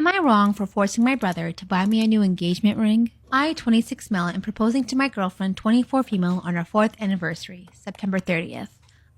Am I wrong for forcing my brother to buy me a new engagement ring? I, 26 male, am proposing to my girlfriend, 24 female, on our 4th anniversary, September 30th.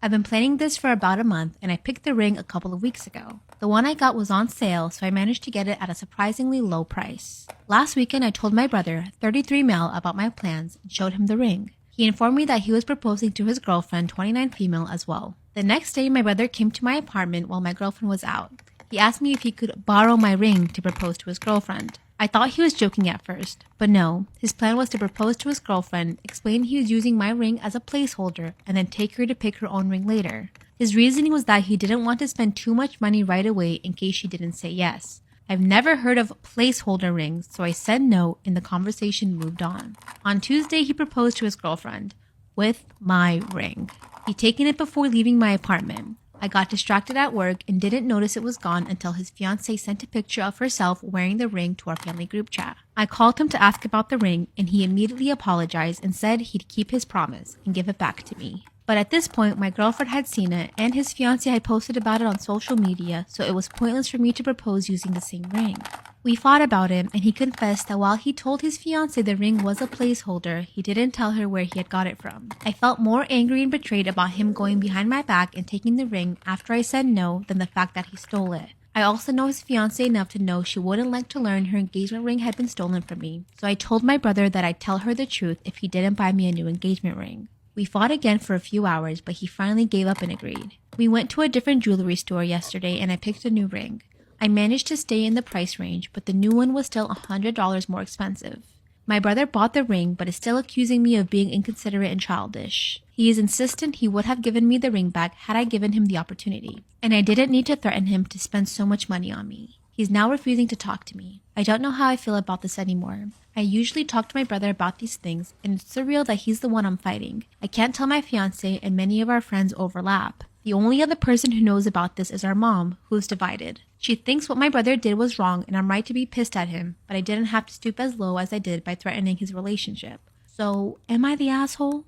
I've been planning this for about a month, and I picked the ring a couple of weeks ago. The one I got was on sale, so I managed to get it at a surprisingly low price. Last weekend, I told my brother, 33 male, about my plans and showed him the ring. He informed me that he was proposing to his girlfriend, 29 female, as well. The next day, my brother came to my apartment while my girlfriend was out. He asked me if he could borrow my ring to propose to his girlfriend. I thought he was joking at first, but no. His plan was to propose to his girlfriend, explain he was using my ring as a placeholder, and then take her to pick her own ring later. His reasoning was that he didn't want to spend too much money right away in case she didn't say yes. I've never heard of placeholder rings, so I said no, and the conversation moved on. On Tuesday, he proposed to his girlfriend with my ring. He'd taken it before leaving my apartment. I got distracted at work and didn't notice it was gone until his fiancée sent a picture of herself wearing the ring to our family group chat. I called him to ask about the ring, and he immediately apologized and said he'd keep his promise and give it back to me. But at this point, my girlfriend had seen it, and his fiancé had posted about it on social media, so it was pointless for me to propose using the same ring. We fought about it, and he confessed that while he told his fiancée the ring was a placeholder, he didn't tell her where he had got it from. I felt more angry and betrayed about him going behind my back and taking the ring after I said no than the fact that he stole it. I also know his fiancée enough to know she wouldn't like to learn her engagement ring had been stolen from me, so I told my brother that I'd tell her the truth if he didn't buy me a new engagement ring. We fought again for a few hours, but he finally gave up and agreed. We went to a different jewelry store yesterday and I picked a new ring. I managed to stay in the price range, but the new one was still $100 more expensive. My brother bought the ring, but is still accusing me of being inconsiderate and childish. He is insistent he would have given me the ring back had I given him the opportunity, and I didn't need to threaten him to spend so much money on me. He's now refusing to talk to me. I don't know how I feel about this anymore. I usually talk to my brother about these things, and it's surreal that he's the one I'm fighting. I can't tell my fiancé, and many of our friends overlap. The only other person who knows about this is our mom, who's divided. She thinks what my brother did was wrong, and I'm right to be pissed at him, but I didn't have to stoop as low as I did by threatening his relationship. So, am I the asshole?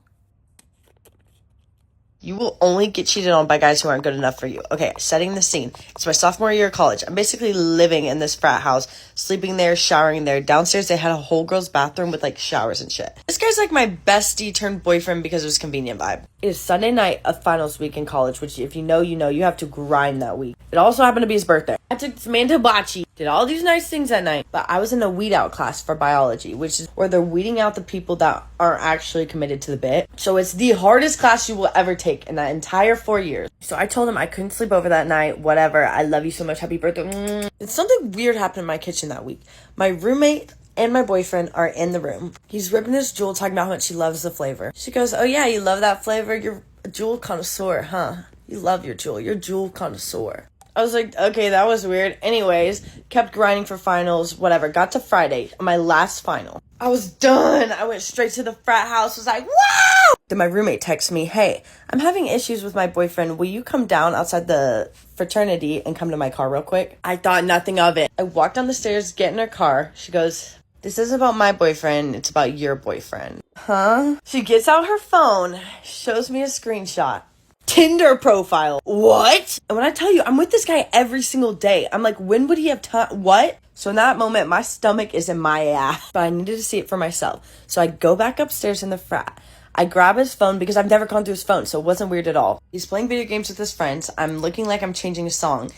You will only get cheated on by guys who aren't good enough for you. Okay, setting the scene. It's my sophomore year of college. I'm basically living in this frat house, sleeping there, showering there. Downstairs, they had a whole girl's bathroom with, showers and shit. This guy's, my bestie turned boyfriend because it was convenient vibe. It is Sunday night of finals week in college, which if you know, you have to grind that week. It also happened to be his birthday. I took this man to bocce, did all these nice things that night, but I was in a weed out class for biology, which is where they're weeding out the people that aren't actually committed to the bit. So it's the hardest class you will ever take in that entire 4 years. So I told him I couldn't sleep over that night, whatever. I love you so much. Happy birthday. And something weird happened in my kitchen that week. My roommate and my boyfriend are in the room. He's ripping his Jewel, talking about how much he loves the flavor. She goes, oh yeah, you love that flavor? You're a Jewel connoisseur, huh? You love your Jewel. You're a Jewel connoisseur. I was like, okay, that was weird. Anyways, kept grinding for finals, whatever. Got to Friday, my last final. I was done. I went straight to the frat house, was like, wow! Then my roommate texts me, hey, I'm having issues with my boyfriend. Will you come down outside the fraternity and come to my car real quick? I thought nothing of it. I walked down the stairs, get in her car. She goes, this isn't about my boyfriend. It's about your boyfriend. Huh? She gets out her phone, shows me a screenshot. Tinder profile. What? And when I tell you, I'm with this guy every single day. I'm like, when would he have time? What? So in that moment, my stomach is in my ass. But I needed to see it for myself. So I go back upstairs in the frat. I grab his phone because I've never gone through his phone, so it wasn't weird at all. He's playing video games with his friends. I'm looking like I'm changing a song.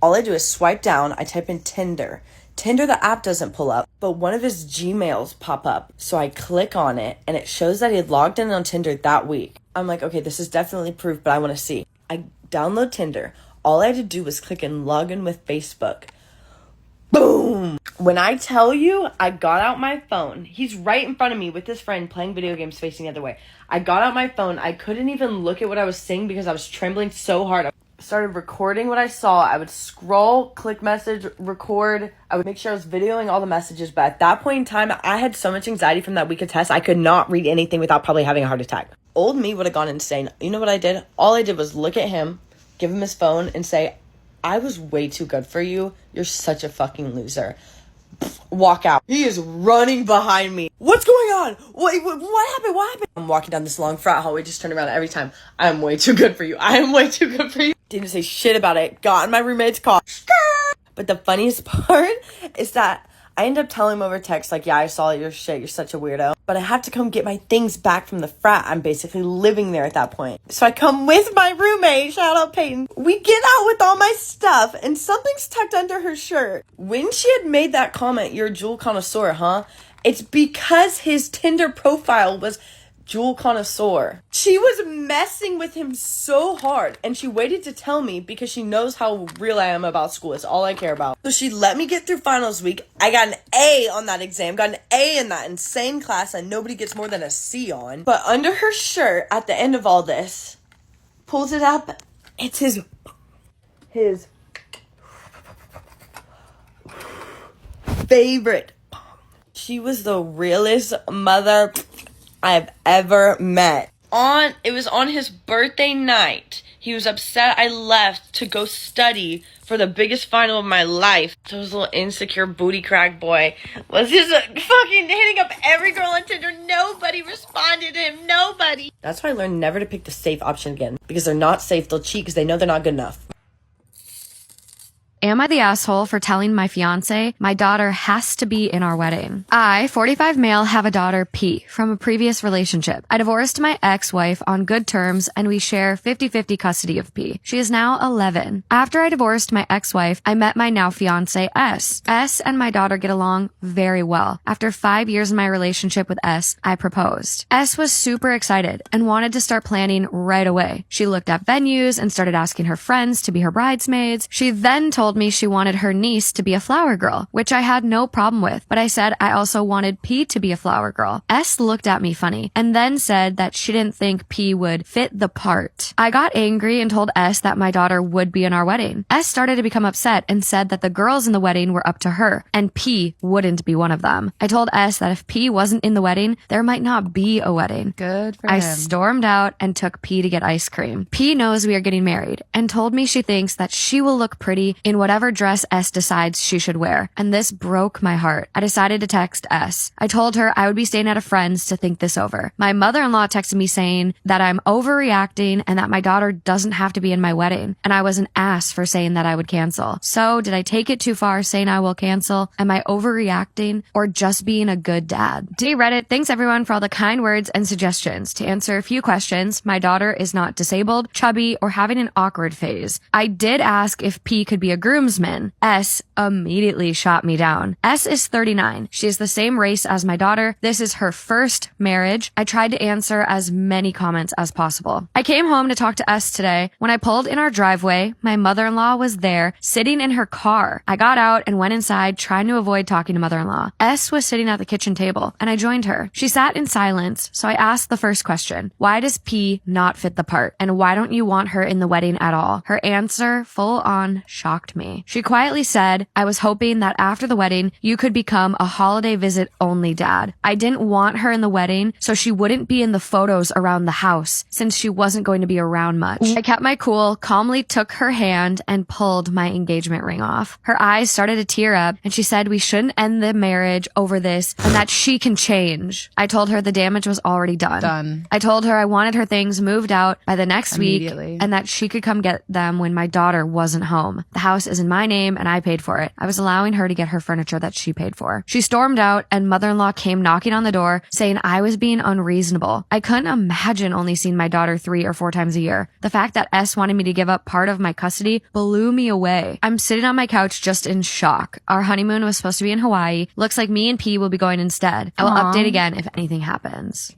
All I do is swipe down. I type in Tinder. Tinder, the app doesn't pull up, but one of his Gmails pop up. So I click on it, and it shows that he had logged in on Tinder that week. I'm like, okay, this is definitely proof, but I want to see. I download Tinder. All I had to do was click and log in with Facebook. Boom! When I tell you, I got out my phone. He's right in front of me with his friend playing video games facing the other way. I got out my phone. I couldn't even look at what I was seeing because I was trembling so hard. I started recording what I saw. I would scroll, click message, record. I would make sure I was videoing all the messages. But at that point in time, I had so much anxiety from that week of tests. I could not read anything without probably having a heart attack. Old me would have gone insane. You know what I did? All I did was look at him, give him his phone, and say, I was way too good for you. You're such a fucking loser. Walk out. He is running behind me. What's going on? What happened? What happened? I'm walking down this long frat hallway, just turn around every time. I am way too good for you. I am way too good for you. Didn't say shit about it. Got in my roommate's car. But the funniest part is that I end up telling him over text, like, yeah, I saw your shit. You're such a weirdo. But I have to come get my things back from the frat. I'm basically living there at that point. So I come with my roommate. Shout out Peyton. We get out with all my stuff and something's tucked under her shirt. When she had made that comment, you're a jewel connoisseur, huh? It's because his Tinder profile was jewel connoisseur. She was messing with him so hard, and she waited to tell me because she knows how real I am about school. It's all I care about. So she let me get through finals week. I got an A on that exam, got an A in that insane class that nobody gets more than a C on. But under her shirt, at the end of all this, pulls it up. It's his favorite. She was the realest mother I've ever met. It was on his birthday night. He was upset I left to go study for the biggest final of my life. So his little insecure booty crack boy was just fucking hitting up every girl on Tinder. Nobody responded to him. Nobody. That's why I learned never to pick the safe option again. Because they're not safe. They'll cheat because they know they're not good enough. Am I the asshole for telling my fiance my daughter has to be in our wedding? I, 45 male, have a daughter, P, from a previous relationship. I divorced my ex-wife on good terms and we share 50-50 custody of P. She is now 11. After I divorced my ex-wife, I met my now fiance, S. S and my daughter get along very well. After 5 years in my relationship with S, I proposed. S was super excited and wanted to start planning right away. She looked at venues and started asking her friends to be her bridesmaids. She then told me she wanted her niece to be a flower girl, which I had no problem with, but I said I also wanted P to be a flower girl. S looked at me funny and then said that she didn't think P would fit the part. I got angry and told S that my daughter would be in our wedding. S started to become upset and said that the girls in the wedding were up to her and P wouldn't be one of them. I told S that if P wasn't in the wedding, there might not be a wedding. Good for I him. stormed out and took P to get ice cream. P knows we are getting married and told me she thinks that she will look pretty in whatever dress S decides she should wear. And this broke my heart. I decided to text S. I told her I would be staying at a friend's to think this over. My mother-in-law texted me saying that I'm overreacting and that my daughter doesn't have to be in my wedding. And I was an ass for saying that I would cancel. So did I take it too far saying I will cancel? Am I overreacting or just being a good dad? Dear Reddit, thanks everyone for all the kind words and suggestions. To answer a few questions, my daughter is not disabled, chubby, or having an awkward phase. I did ask if P could be a groomsman. S immediately shot me down. S is 39. She is the same race as my daughter. This is her first marriage. I tried to answer as many comments as possible. I came home to talk to S today. When I pulled in our driveway, my mother-in-law was there sitting in her car. I got out and went inside trying to avoid talking to mother-in-law. S was sitting at the kitchen table and I joined her. She sat in silence, so I asked the first question. Why does P not fit the part? And why don't you want her in the wedding at all? Her answer full on shocked me. She quietly said, I was hoping that after the wedding, you could become a holiday visit only dad. I didn't want her in the wedding, so she wouldn't be in the photos around the house since she wasn't going to be around much. I kept my cool, calmly took her hand and pulled my engagement ring off. Her eyes started to tear up and she said we shouldn't end the marriage over this and that she can change. I told her the damage was already done. I told her I wanted her things moved out by the next week and that she could come get them when my daughter wasn't home. The house is in my name and I paid for it. I was allowing her to get her furniture that she paid for. She stormed out and mother-in-law came knocking on the door saying I was being unreasonable. I couldn't imagine only seeing my daughter 3 or 4 times a year. The fact that S wanted me to give up part of my custody blew me away. I'm sitting on my couch just in shock. Our honeymoon was supposed to be in Hawaii. Looks like me and P will be going instead. I will update again if anything happens.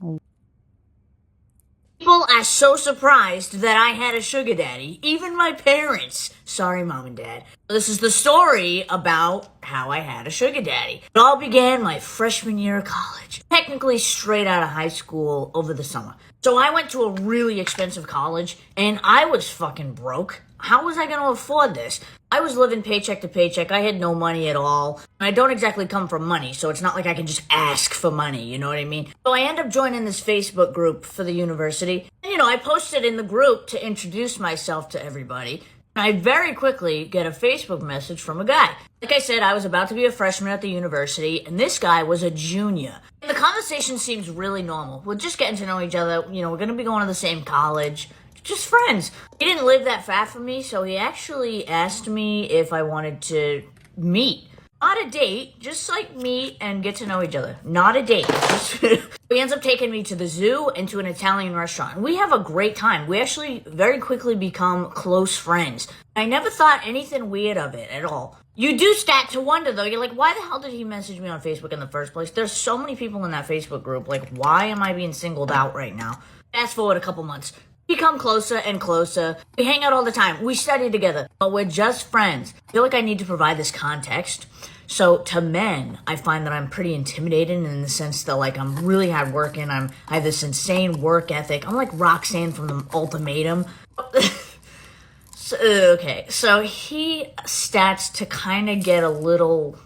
People are so surprised that I had a sugar daddy. Even my parents. Sorry, mom and dad. This is the story about how I had a sugar daddy. It all began my freshman year of college. Technically straight out of high school over the summer. So I went to a really expensive college and I was fucking broke. How was I going to afford this? I was living paycheck to paycheck. I had no money at all. I don't exactly come from money, so it's not like I can just ask for money, you know what I mean? So I end up joining this Facebook group for the university. And, I posted in the group to introduce myself to everybody. I very quickly get a Facebook message from a guy. Like I said, I was about to be a freshman at the university, and this guy was a junior. And the conversation seems really normal. We're just getting to know each other. We're going to be going to the same college. just friends. He didn't live that far from me, so he actually asked me if I wanted to meet. Not a date, just like meet and get to know each other. Not a date. He ends up taking me to the zoo and to an Italian restaurant. We have a great time. We actually very quickly become close friends. I never thought anything weird of it at all. You do start to wonder though, you're like, why the hell did he message me on Facebook in the first place? There's so many people in that Facebook group, like, why am I being singled out right now? Fast forward a couple months. Become closer and closer. We hang out all the time. We study together, but we're just friends. I feel like I need to provide this context. So to men, I find that I'm pretty intimidating in the sense that like I'm really hardworking. I have this insane work ethic. I'm like Roxanne from the Ultimatum. So he starts to kind of get a little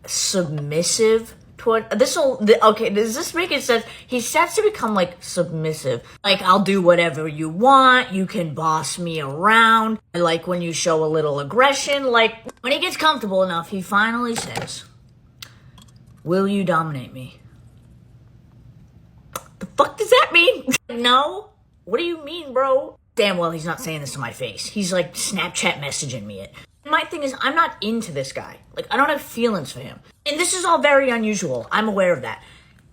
submissive toward this. Does this make it sense? He starts to become like submissive. Like, I'll do whatever you want. You can boss me around. I like when you show a little aggression. Like, when he gets comfortable enough, he finally says, "Will you dominate me?" The fuck does that mean? No. What do you mean, bro? Damn well he's not saying this to my face. He's like Snapchat messaging me it. My thing is, I'm not into this guy. Like, I don't have feelings for him. And this is all very unusual. I'm aware of that.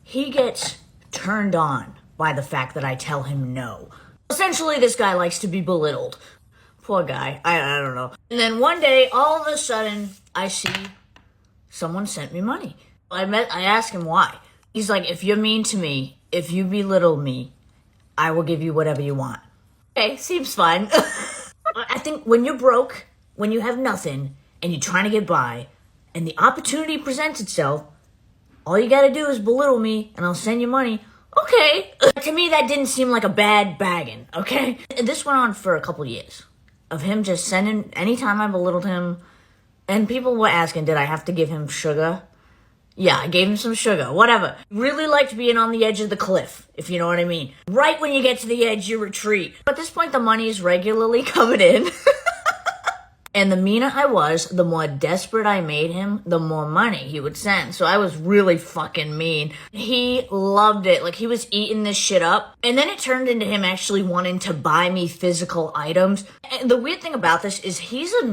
He gets turned on by the fact that I tell him no. Essentially, this guy likes to be belittled. Poor guy. I don't know. And then one day, all of a sudden, I see someone sent me money. I asked him why. He's like, if you're mean to me, if you belittle me, I will give you whatever you want. Okay, seems fine. I think when you're broke, when you have nothing, and you're trying to get by, and the opportunity presents itself, all you gotta do is belittle me, and I'll send you money. Okay. To me, that didn't seem like a bad bagging, okay? And this went on for a couple years, of him just sending, anytime I belittled him, and people were asking, did I have to give him sugar? Yeah, I gave him some sugar, whatever. Really liked being on the edge of the cliff, if you know what I mean. Right when you get to the edge, you retreat. At this point, the money is regularly coming in. And the meaner I was, the more desperate I made him, the more money he would send. So I was really fucking mean. He loved it. Like, he was eating this shit up. And then it turned into him actually wanting to buy me physical items. And the weird thing about this is he's a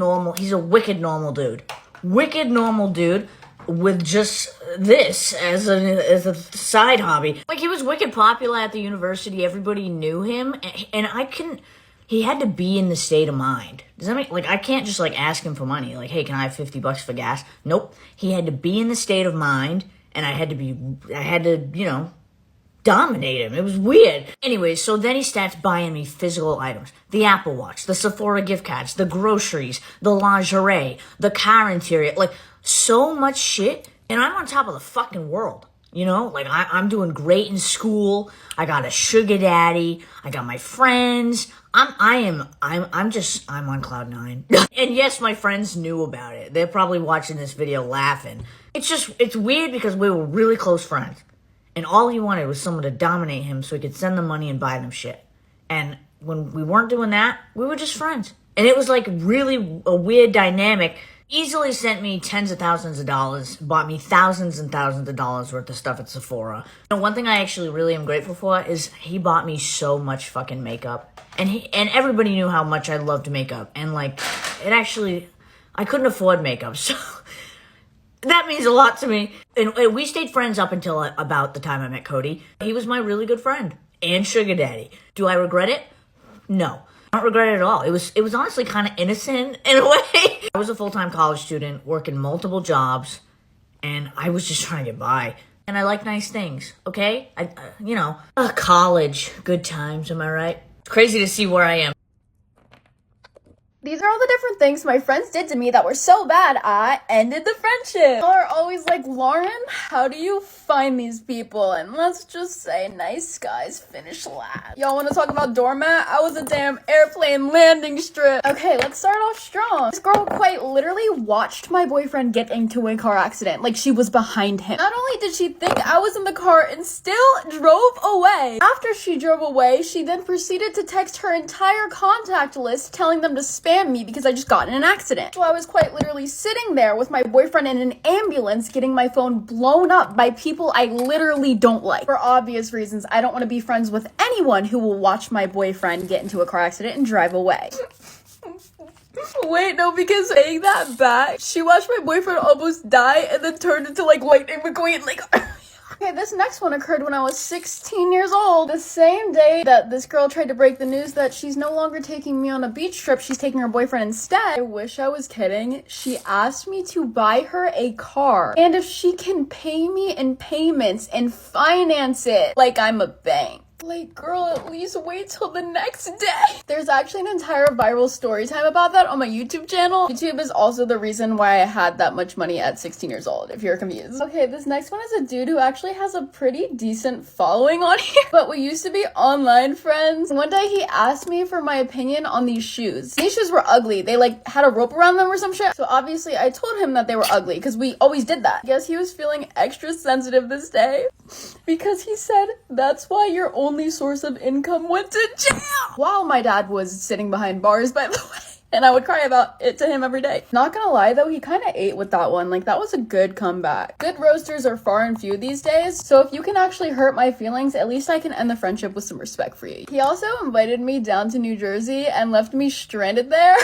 wicked normal dude. Wicked normal dude with just this as a side hobby. Like, he was wicked popular at the university. Everybody knew him. And he had to be in the state of mind. Does that mean, like, I can't just, like, ask him for money. Like, hey, can I have $50 for gas? Nope. He had to be in the state of mind, and I had to, you know, dominate him. It was weird. Anyways, so then he starts buying me physical items. The Apple Watch, the Sephora gift cards, the groceries, the lingerie, the car interior. Like, so much shit, and I'm on top of the fucking world. You know, like, I'm doing great in school. I got a sugar daddy. I got my friends. I'm on cloud nine. And yes, my friends knew about it. They're probably watching this video laughing. It's weird because we were really close friends. And all he wanted was someone to dominate him so he could send them money and buy them shit. And when we weren't doing that, we were just friends. And it was like really a weird dynamic. Easily sent me tens of thousands of dollars, bought me thousands and thousands of dollars worth of stuff at Sephora. And one thing I actually really am grateful for is he bought me so much fucking makeup. And everybody knew how much I loved makeup. And like, I couldn't afford makeup, so that means a lot to me. And we stayed friends up until about the time I met Cody. He was my really good friend and sugar daddy. Do I regret it? No. I don't regret it at all. It was honestly kind of innocent in a way. I was a full-time college student working multiple jobs, and I was just trying to get by. And I like nice things, okay? College, good times, am I right? It's crazy to see where I am. These are all the different things my friends did to me that were so bad, I ended the friendship. Y'all are always like, Lauren, how do you find these people? And let's just say nice guys finish last. Y'all want to talk about doormat? I was a damn airplane landing strip. Okay, let's start off strong. This girl quite literally watched my boyfriend get into a car accident. Like, she was behind him. Not only did she think I was in the car and still drove away. After she drove away, she then proceeded to text her entire contact list telling them to spam understand me because I just got in an accident. So I was quite literally sitting there with my boyfriend in an ambulance getting my phone blown up by people I literally don't like. For obvious reasons, I don't want to be friends with anyone who will watch my boyfriend get into a car accident and drive away. Wait, no, because saying that back, she watched my boyfriend almost die and then turned into like Lightning McQueen, like... Okay, this next one occurred when I was 16 years old. The same day that this girl tried to break the news that she's no longer taking me on a beach trip, she's taking her boyfriend instead. I wish I was kidding. She asked me to buy her a car. And if she can pay me in payments and finance it like I'm a bank. Like, girl, at least wait till the next day. There's actually an entire viral story time about that on my YouTube channel. YouTube is also the reason why I had that much money at 16 years old, if you're confused. Okay, this next one is a dude who actually has a pretty decent following on here, but we used to be online friends. One day he asked me for my opinion on these shoes. These shoes were ugly. They like had a rope around them or some shit. So obviously I told him that they were ugly because we always did that. I guess he was feeling extra sensitive this day because he said, that's why your only source of income went to jail while my dad was sitting behind bars, by the way. And I would cry about it to him every day. Not gonna lie though, he kind of ate with that one. Like, that was a good comeback. Good roasters are far and few these days, so if you can actually hurt my feelings, at least I can end the friendship with some respect for you. He also invited me down to New Jersey and left me stranded there.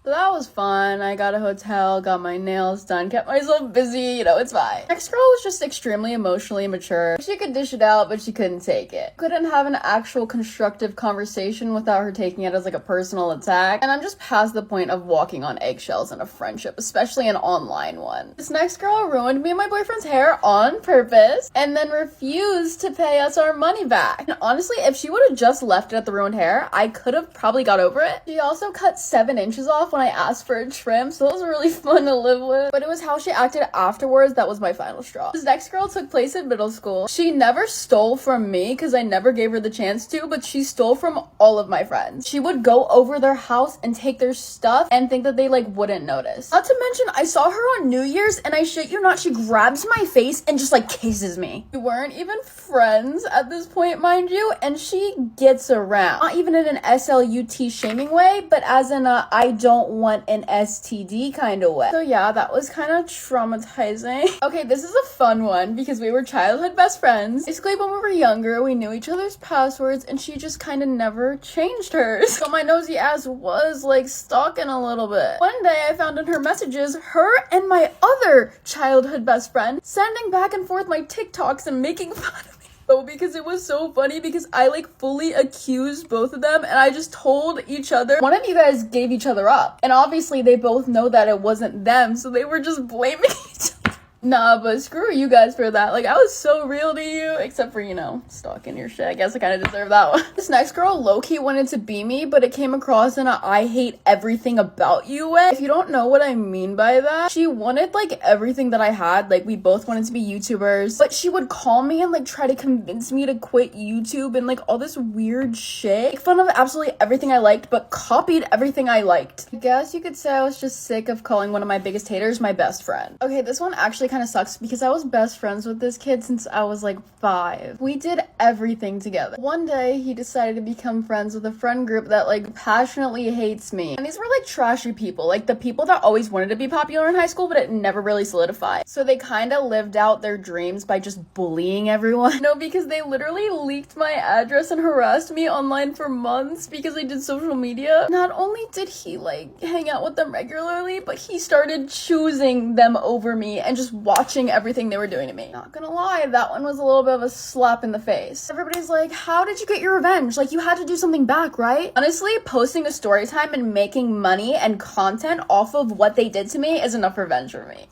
So that was fun. I got a hotel, got my nails done, kept myself busy, you know, it's fine. Next girl was just extremely emotionally mature. She could dish it out, but she couldn't take it. Couldn't have an actual constructive conversation without her taking it as like a personal attack. And I'm just past the point of walking on eggshells in a friendship, especially an online one. This next girl ruined me and my boyfriend's hair on purpose and then refused to pay us our money back. And honestly, if she would have just left it at the ruined hair, I could have probably got over it. She also cut 7 inches off when I asked for a trim, so it was really fun to live with. But it was how she acted afterwards that was my final straw. This next girl took place in middle school. She never stole from me because I never gave her the chance to, but she stole from all of my friends. She would go over their house and take their stuff and think that they like wouldn't notice. Not to mention, I saw her on New Year's and I shit you not, she grabs my face and just like kisses me. We weren't even friends at this point, mind you, and she gets around. Not even in an SLUT shaming way, but as in a I don't want an STD kind of way. So yeah, that was kind of traumatizing. Okay, this is a fun one because we were childhood best friends. Basically, when we were younger, we knew each other's passwords and she just kind of never changed hers. So my nosy ass was like stalking a little bit. One day I found in her messages, her and my other childhood best friend sending back and forth my TikToks and making fun of me. Oh, because it was so funny because I like fully accused both of them and I just told each other, one of you guys gave each other up. And obviously they both know that it wasn't them, so they were just blaming each other. Nah, but screw you guys for that. Like, I was so real to you, except for, you know, stalking your shit. I guess I kind of deserve that one. This next girl low-key wanted to be me, but it came across in a I hate everything about you way. If you don't know what I mean by that, she wanted, like, everything that I had. Like, we both wanted to be YouTubers, but she would call me and, like, try to convince me to quit YouTube and, like, all this weird shit. Make fun of absolutely everything I liked, but copied everything I liked. I guess you could say I was just sick of calling one of my biggest haters my best friend. Okay, this one actually kind of sucks because I was best friends with this kid since I was like 5. We did everything together. One day he decided to become friends with a friend group that like passionately hates me. And these were like trashy people, like the people that always wanted to be popular in high school but it never really solidified. So they kind of lived out their dreams by just bullying everyone. No, because they literally leaked my address and harassed me online for months because I did social media. Not only did he like hang out with them regularly, but he started choosing them over me and just watching everything they were doing to me. Not gonna lie, that one was a little bit of a slap in the face. Everybody's like, how did you get your revenge? Like, you had to do something back, right? Honestly, posting a story time and making money and content off of what they did to me is enough revenge for me.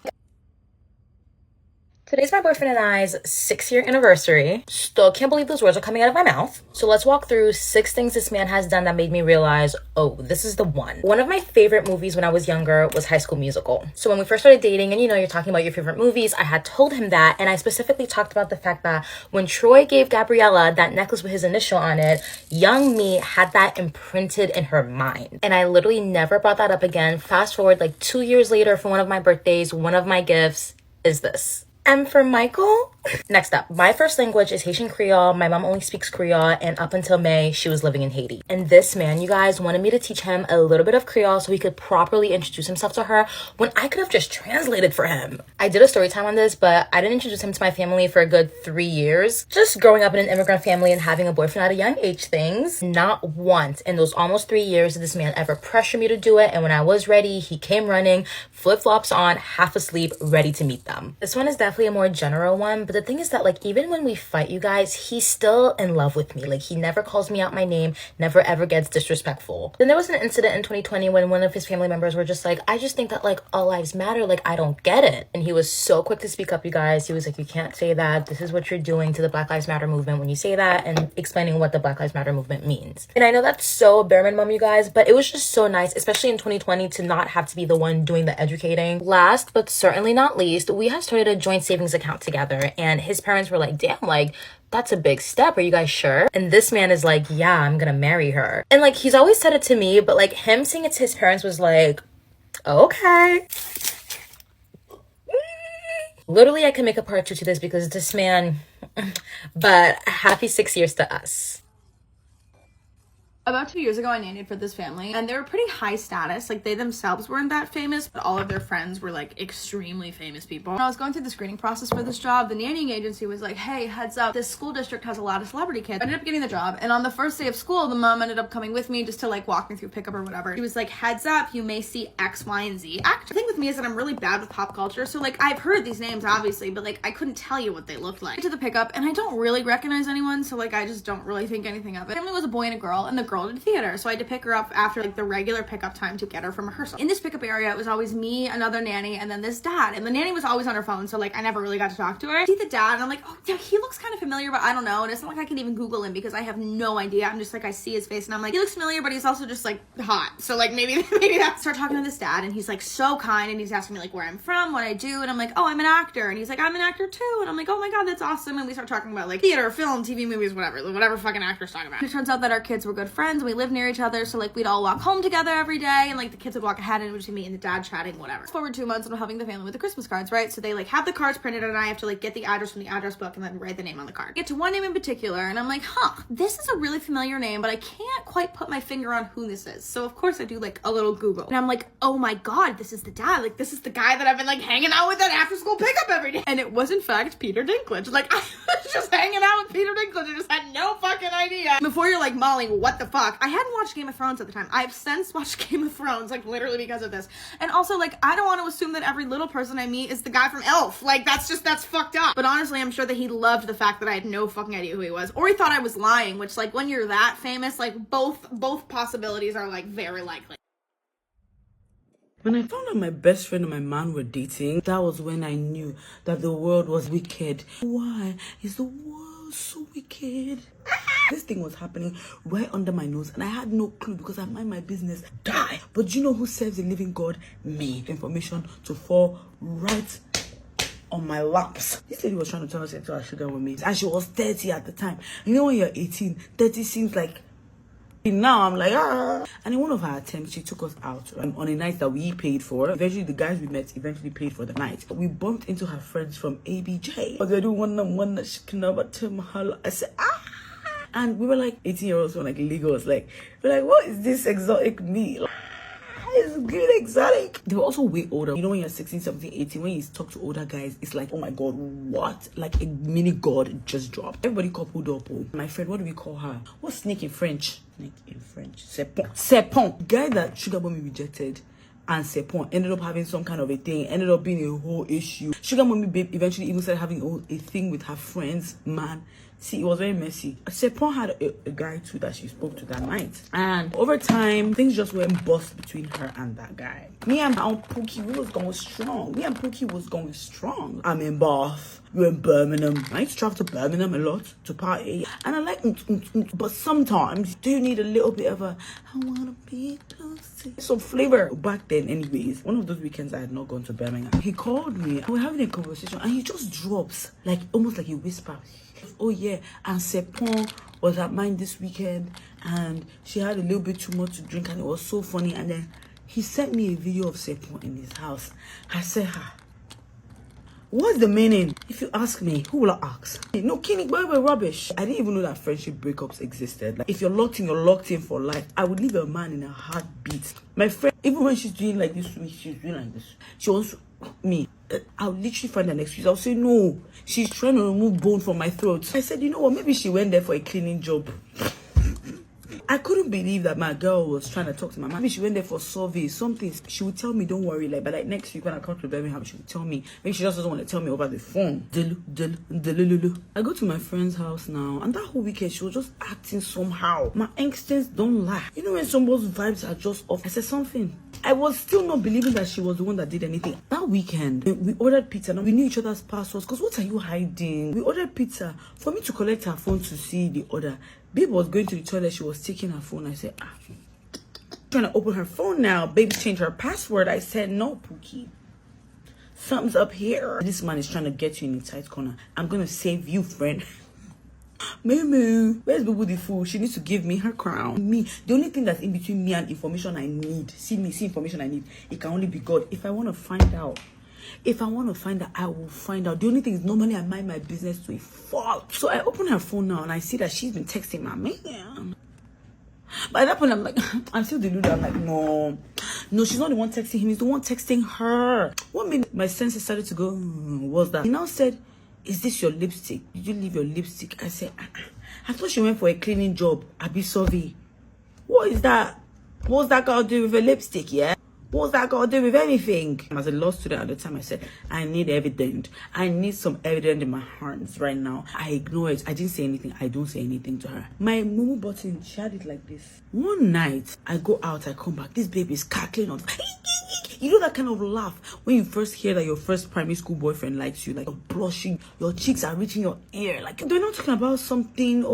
Today's my boyfriend and I's 6-year anniversary. Still can't believe those words are coming out of my mouth. So let's walk through 6 things this man has done that made me realize, oh, this is the one. One of my favorite movies when I was younger was High School Musical. So when we first started dating and you know, you're talking about your favorite movies, I had told him that, and I specifically talked about the fact that when Troy gave Gabriella that necklace with his initial on it, young me had that imprinted in her mind. And I literally never brought that up again. Fast forward like 2 years later for one of my birthdays, one of my gifts is this. And for Michael, next up, my first language is Haitian Creole. My mom only speaks Creole, and up until May, she was living in Haiti. And this man, you guys, wanted me to teach him a little bit of Creole so he could properly introduce himself to her when I could have just translated for him. I did a story time on this, but I didn't introduce him to my family for a good 3 years. Just growing up in an immigrant family and having a boyfriend at a young age things. Not once in those almost 3 years did this man ever pressure me to do it, and when I was ready, he came running, flip-flops on, half asleep, ready to meet them. This one is definitely a more general one, but the thing is that, like, even when we fight, you guys, he's still in love with me. Like, he never calls me out my name, never ever gets disrespectful. Then there was an incident in 2020 when one of his family members were just like, I just think that, like, all lives matter. Like, I don't get it. And he was so quick to speak up, you guys. He was like, you can't say that. This is what you're doing to the Black Lives Matter movement when you say that, and explaining what the Black Lives Matter movement means. And I know that's so bare minimum, you guys, but it was just so nice, especially in 2020, to not have to be the one doing the educating. Last but certainly not least, we had started a joint savings account together, and his parents were like, damn, like, that's a big step. Are you guys sure? And this man is like, yeah, I'm gonna marry her. And like, he's always said it to me, but like, him saying it to his parents was like, okay. Literally, I can make a part 2 to this because this man, but happy 6 years to us. About 2 years ago, I nannied for this family, and they were pretty high status. Like, they themselves weren't that famous, but all of their friends were, like, extremely famous people. When I was going through the screening process for this job, the nannying agency was like, hey, heads up, this school district has a lot of celebrity kids. I ended up getting the job, and on the first day of school, the mom ended up coming with me just to, like, walk me through pickup or whatever. She was like, heads up, you may see X, Y, and Z actors. The thing with me is that I'm really bad with pop culture, so, like, I've heard these names, obviously, but, like, I couldn't tell you what they looked like. I went to the pickup, and I don't really recognize anyone, so, like, I just don't really think anything of it. The family was a boy and a girl, and the girl did theater, so I had to pick her up after like the regular pickup time to get her from rehearsal. In this pickup area, it was always me, another nanny, and then this dad. And the nanny was always on her phone, so like I never really got to talk to her. I see the dad, and I'm like, oh yeah, he looks kind of familiar, but I don't know. And it's not like I can even Google him because I have no idea. I'm just like, I see his face, and I'm like, he looks familiar, but he's also just like hot. So like maybe that. Start talking to this dad, and he's like so kind, and he's asking me like where I'm from, what I do, and I'm like, oh, I'm an actor, and he's like, I'm an actor too, and I'm like, oh my god, that's awesome. And we start talking about like theater, film, TV, movies, whatever fucking actors talking about. It turns out that our kids were good friends, and we lived near each other, so like we'd all walk home together every day, and like the kids would walk ahead, and it would just be me and the dad chatting, whatever. Fast forward 2 months, and I'm helping the family with the Christmas cards, right? So they like have the cards printed, and I have to like get the address from the address book and then write the name on the card. Get to one name in particular, and I'm like, huh, this is a really familiar name, but I can't quite put my finger on who this is. So of course I do like a little Google, and I'm like, oh my god, this is the dad. Like this is the guy that I've been like hanging out with at after school pickup every day. And it was in fact Peter Dinklage. Like I was just hanging out with Peter Dinklage. I just had no fucking idea. Before you're like, Molly, what the fuck? I hadn't watched Game of Thrones at the time. I've since watched Game of Thrones, like literally because of this. And also like, I don't want to assume that every little person I meet is the guy from Elf. Like that's fucked up. But honestly, I'm sure that he loved the fact that I had no fucking idea who he was. Or he thought I was lying, which like when you're that famous, like both possibilities are like very likely. When I found out my best friend and my man were dating, that was when I knew that the world was wicked. Why is the world so wicked? This thing was happening right under my nose, and I had no clue because I mind my business. Die. But you know who serves the living God? Me. Information to fall right on my laps. This lady was trying to turn us into a sugar with me, and she was 30 at the time. You know when you're 18, 30 seems like... Now I'm like, ah. And in one of her attempts, she took us out on a night that we paid for. Eventually, the guys we met eventually paid for the night. We bumped into her friends from ABJ. But they do one that she can never tell Mahala. I said, ah. And we were like 18-year-olds from like Lagos. Like, we're like, what is this exotic meat? Like, it's good exotic. They were also way older. You know when you're 16, 17, 18, when you talk to older guys, it's like, oh my god, what? Like a mini god just dropped. Everybody coupled up. My friend, what do we call her? What's snake in French? Snake in French. Serpent. Serpent. Guy that Sugar Mommy rejected and Serpent ended up having some kind of a thing. Ended up being a whole issue. Sugar Mommy babe eventually even started having a thing with her friends. Man. See, it was very messy. Serpent had a guy too that she spoke to that night. And over time, things just went bust between her and that guy. Me and Pookie, we was going strong. I'm in Bath. You're in Birmingham. I used to travel to Birmingham a lot to party. And I like but sometimes do you need a little bit of a I wanna be close to some flavor. Back then anyways, one of those weekends I had not gone to Birmingham. He called me. We were having a conversation and he just drops like almost like a whisper. Oh yeah, and Serpent was at mine this weekend and she had a little bit too much to drink and it was so funny. And then he sent me a video of Serpent in his house. I said, What's the meaning? If you ask me, who will I ask? No, Kenny, why were rubbish? I didn't even know that friendship breakups existed. Like, if you're locked in, you're locked in for life. I would leave a man in a heartbeat. My friend, even when she's doing like this to me, she's doing like this. She wants me. I'll literally find an excuse. I'll say, no, she's trying to remove bone from my throat. I said, you know what? Maybe she went there for a cleaning job. I couldn't believe that my girl was trying to talk to my mom. Maybe she went there for survey, something. She would tell me, don't worry, like, but like next week when I come to Birmingham, she would tell me. Maybe she just doesn't want to tell me over the phone. I go to my friend's house now, and that whole weekend she was just acting somehow. My instincts don't lie. You know when someone's vibes are just off. I said something. I was still not believing that she was the one that did anything. That weekend, we ordered pizza. Now we knew each other's passwords. Because what are you hiding? We ordered pizza for me to collect her phone to see the order. Babe was going to the toilet. She was taking her phone. I said, trying to open her phone now. Baby changed her password. I said, no, Pookie. Something's up here. This man is trying to get you in a tight corner. I'm going to save you, friend. Moo, where's Boo the fool? She needs to give me her crown. Me, the only thing that's in between me and information I need. See information I need. It can only be God. If I want to find out, I will find out. The only thing is normally I mind my business to a fault. So I open her phone now and I see that she's been texting my man. By that point, I'm like, I'm still deluded. I'm like, no, she's not the one texting him. He's the one texting her. What made my senses started to go, what's that? He now said, is this your lipstick? Did you leave your lipstick? I said, I thought she went for a cleaning job. I be sorry. What is that? What's that got to do with a lipstick, yeah? What's that got to do with anything? As a law student at the time, I said, I need evidence. I need some evidence in my hands right now. I ignore it. I didn't say anything. I don't say anything to her. My mumu button, she had it like this. One night, I go out, I come back. This baby is cackling on. You know that kind of laugh when you first hear that your first primary school boyfriend likes you, like you're blushing, your cheeks are reaching your ear. Like they're not talking about something,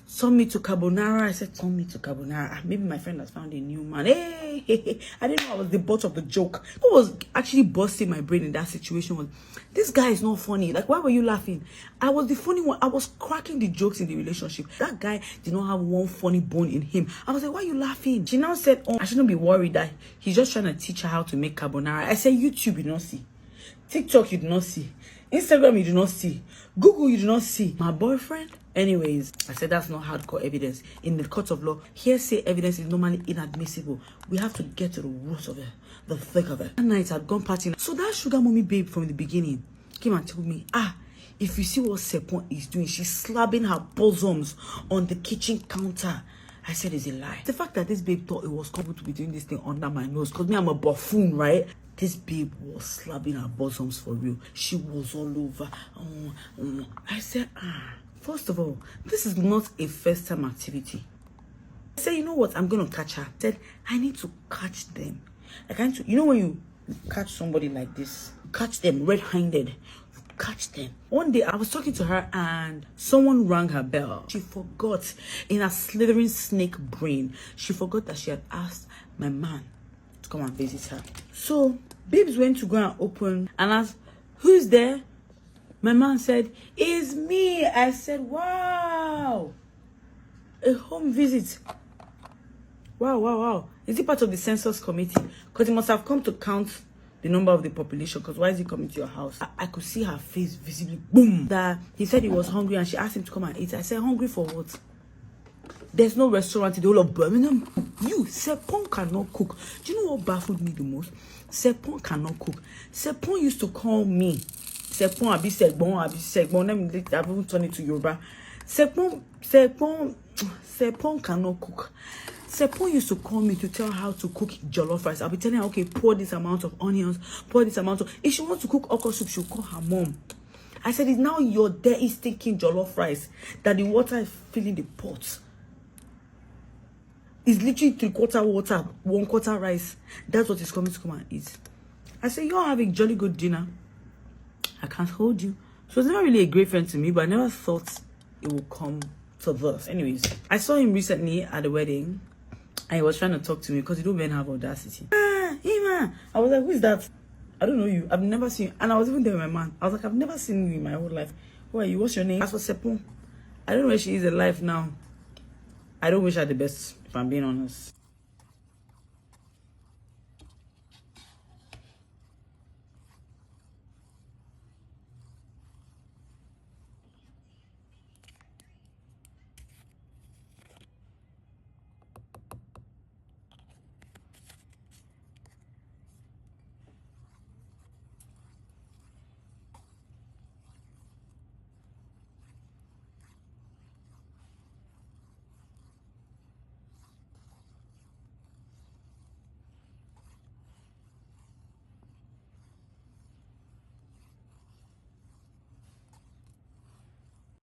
send me to carbonara. I said, send me to carbonara. Maybe my friend has found a new man. Hey, I didn't know I was the butt of the joke. What was actually busting my brain in that situation was, this guy is not funny. Like, why were you laughing? I was the funny one. I was cracking the jokes in the relationship. That guy did not have one funny bone in him. I was like, why are you laughing? She now said, I shouldn't be worried that he's just trying to teach her how to make carbonara. I said, YouTube, you do not see. TikTok, you do not see. Instagram, you do not see. Google, you do not see. My boyfriend? Anyways, I said that's not hardcore evidence. In the court of law, hearsay evidence is normally inadmissible. We have to get to the root of it, the thick of it. That night I'd gone partying. So that sugar mommy babe from the beginning came and told me, if you see what Sepon is doing, she's slapping her bosoms on the kitchen counter. I said it's a lie. The fact that this babe thought it was comfortable to be doing this thing under my nose, because me, I'm a buffoon, right? This babe was slapping her bosoms for real. She was all over. I said, first of all, this is not a first-time activity. I said, you know what? I'm going to catch her. I said, I need to catch them. Like, I need to, you know when you catch somebody like this, catch them red-handed, catch them. One day, I was talking to her and someone rang her bell. She forgot, in her slithering snake brain, she forgot that she had asked my man to come and visit her. So, babes went to go and open and asked, who's there? My man said, it's me. I said, wow. A home visit. Wow. Is it part of the census committee? Because he must have come to count the number of the population. Because why is he coming to your house? I could see her face visibly. Boom. That he said he was hungry and she asked him to come and eat. I said, hungry for what? There's no restaurant in the whole of Birmingham. You, Sepon cannot cook. Do you know what baffled me the most? Sepon cannot cook. Sepon used to call me. Sepon abi segbon. Let me turn it to Yoruba. Sepon cannot cook. Sepon used to call me to tell her how to cook jollof rice. I'll be telling her, okay, pour this amount of onions, pour this amount of... If she wants to cook okra soup, she'll call her mom. I said, it's now your there is thinking jollof rice that the water is filling the pot. It's literally 3/4 water, 1/4 rice. That's what is coming to come and eat. I said, you're having jolly good dinner. I can't hold you. She was never really a great friend to me, but I never thought it would come to this. Anyways, I saw him recently at the wedding, and he was trying to talk to me because you don't men have audacity. Ima. I was like, who is that? I don't know you. I've never seen you. And I was even there with my man. I was like, I've never seen you in my whole life. Who are you? What's your name? As for Sepon, I don't know where she is alive now. I don't wish her the best, if I'm being honest.